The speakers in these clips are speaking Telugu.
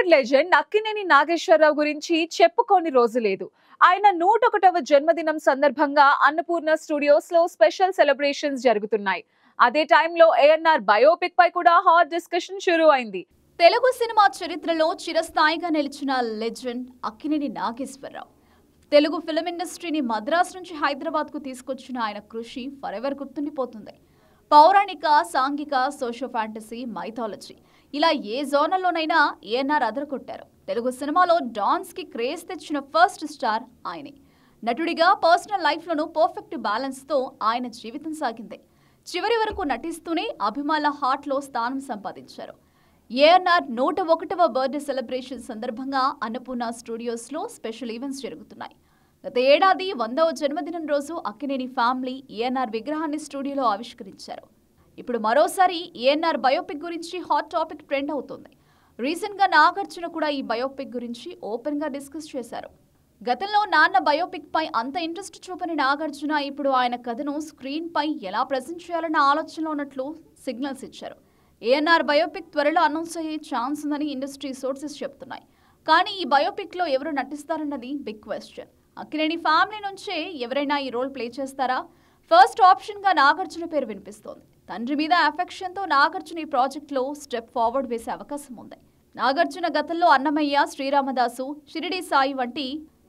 బాలీవుడ్ లెజెండ్ అక్కినేని నాగేశ్వరరావు గురించి చెప్పుకోని రోజు లేదు. ఆయన 101వ జన్మదినం సందర్భంగా అన్నపూర్ణ స్టూడియోస్ లో స్పెషల్ సెలబ్రేషన్స్ జరుగుతున్నాయి. అదే టైంలో ఏఎన్ఆర్ బయోపిక్ పై కూడా హాట్ డిస్కషన్ షురూ అయింది. తెలుగు సినిమా చరిత్రలో చిరస్థాయిగా నిలిచిన లెజెండ్ అక్కినేని నాగేశ్వరరావు. తెలుగు ఫిల్మ్ ఇండస్ట్రీని మద్రాస్ నుంచి హైదరాబాద్కు తీసుకొచ్చిన ఆయన కృషి ఫరెవర్ గుర్తుండిపోతుంది. పౌరాణిక, సాంఘిక, సోషో ఫ్యాంటసీ, మైథాలజీ ఇలా ఏ జోనర్లోనైనా ఏఎన్ఆర్ అదరగొట్టారు. తెలుగు సినిమాలో డాన్స్ కి క్రేజ్ తెచ్చిన ఫస్ట్ స్టార్ ఆయనే. నటుడిగా పర్సనల్ లైఫ్లోనూ పర్ఫెక్ట్ బ్యాలెన్స్తో ఆయన జీవితం సాగింది. చివరి వరకు నటిస్తూనే అభిమానుల హార్ట్లో స్థానం సంపాదించారు. ఏఎన్ఆర్ 101వ బర్త్డే సెలబ్రేషన్ సందర్భంగా అన్నపూర్ణ స్టూడియోస్లో స్పెషల్ ఈవెంట్స్ జరుగుతున్నాయి. గత ఏడాది 100వ జన్మదినం రోజు అక్కినేని ఫ్యామిలీ ఏఎన్ఆర్ విగ్రహాన్ని స్టూడియోలో ఆవిష్కరించారు. ఇప్పుడు మరోసారి ఏఎన్ఆర్ బయోపిక్ గురించి హాట్ టాపిక్ ట్రెండ్ అవుతోంది. రీసెంట్ గా నాగార్జున కూడా ఈ బయోపిక్ గురించి ఓపెన్ గా డిస్కస్ చేశారు. గతంలో నాన్న బయోపిక్ పై అంత ఇంట్రెస్ట్ చూపని నాగార్జున ఇప్పుడు ఆయన కథను స్క్రీన్ పై ఎలా ప్రెజెంట్ చేయాలన్న ఆలోచనలో ఉన్నట్లు సిగ్నల్స్ ఇచ్చారు. ఏఎన్ఆర్ బయోపిక్ త్వరలో అనౌన్స్ అయ్యే ఛాన్స్ ఉందని ఇండస్ట్రీ సోర్సెస్ చెప్తున్నాయి. కానీ ఈ బయోపిక్ లో ఎవరు నటిస్తారన్నది బిగ్ క్వశ్చన్. అక్కినేని ఫ్యామిలీ నుంచే ఎవరైనా ఈ రోల్ ప్లే చేస్తారా? ఫస్ట్ ఆప్షన్ గా నాగార్జున పేరు వినిపిస్తోంది. తండ్రి మీద అఫెక్షన్ తో నాగార్జున ఈ ప్రాజెక్ట్ లో స్టెప్ ఫార్వర్డ్ వేసే అవకాశం ఉంది. నాగార్జున గతంలో అన్నమయ్య, శ్రీరామదాసు, షిరిడి సాయి వంటి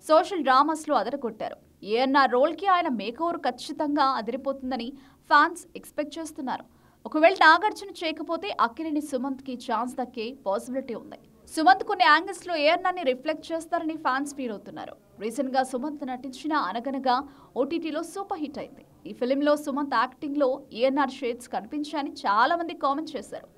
సోషల్ డ్రామాస్ లో అదరగొట్టారు. ఏఎన్ఆర్ రోల్ కి ఆయన మేకోవర్ ఖచ్చితంగా అదిరిపోతుందని ఫ్యాన్స్ ఎక్స్పెక్ట్ చేస్తున్నారు. ఒకవేళ నాగార్జున చేయకపోతే అక్కినేని సుమంత్ కి ఛాన్స్ దక్కే పాసిబిలిటీ ఉంది. సుమంత్ కొన్ని యాంగిల్స్ లో ఏఎన్ఆర్ ని రిఫ్లెక్ట్ చేస్తారని ఫ్యాన్స్ ఫీల్ అవుతున్నారు. రీసెంట్ గా సుమంత్ నటించిన అనగనగా ఓటీటీలో సూపర్ హిట్ అయింది. ఈ ఫిల్మ్ లో సుమంత్ యాక్టింగ్ లో ఏఎన్ఆర్ షేడ్స్ కనిపించాయని చాలా మంది కామెంట్ చేశారు.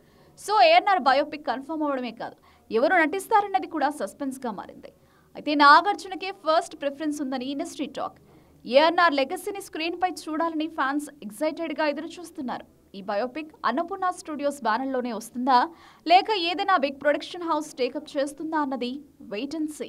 సో ఏఎన్ఆర్ బయోపిక్ కన్ఫర్మ్ అవడమే కాదు, ఎవరు నటిస్తారన్నది కూడా సస్పెన్స్ గా మారింది. అయితే నాగార్జునకే ఫస్ట్ ప్రిఫరెన్స్ ఉందని ఇండస్ట్రీ టాక్. ఏఎన్ఆర్ లెగసీని స్క్రీన్ పై చూడాలని ఫ్యాన్స్ ఎక్సైటెడ్ గా ఎదురు చూస్తున్నారు. ఈ బయోపిక్ అన్నపూర్ణ స్టూడియోస్ బ్యానర్లోనే వస్తుందా, లేక ఏదైనా బిగ్ ప్రొడక్షన్ హౌస్ టేకప్ చేస్తుందా అన్నది వెయిట్ అండ్ సీ.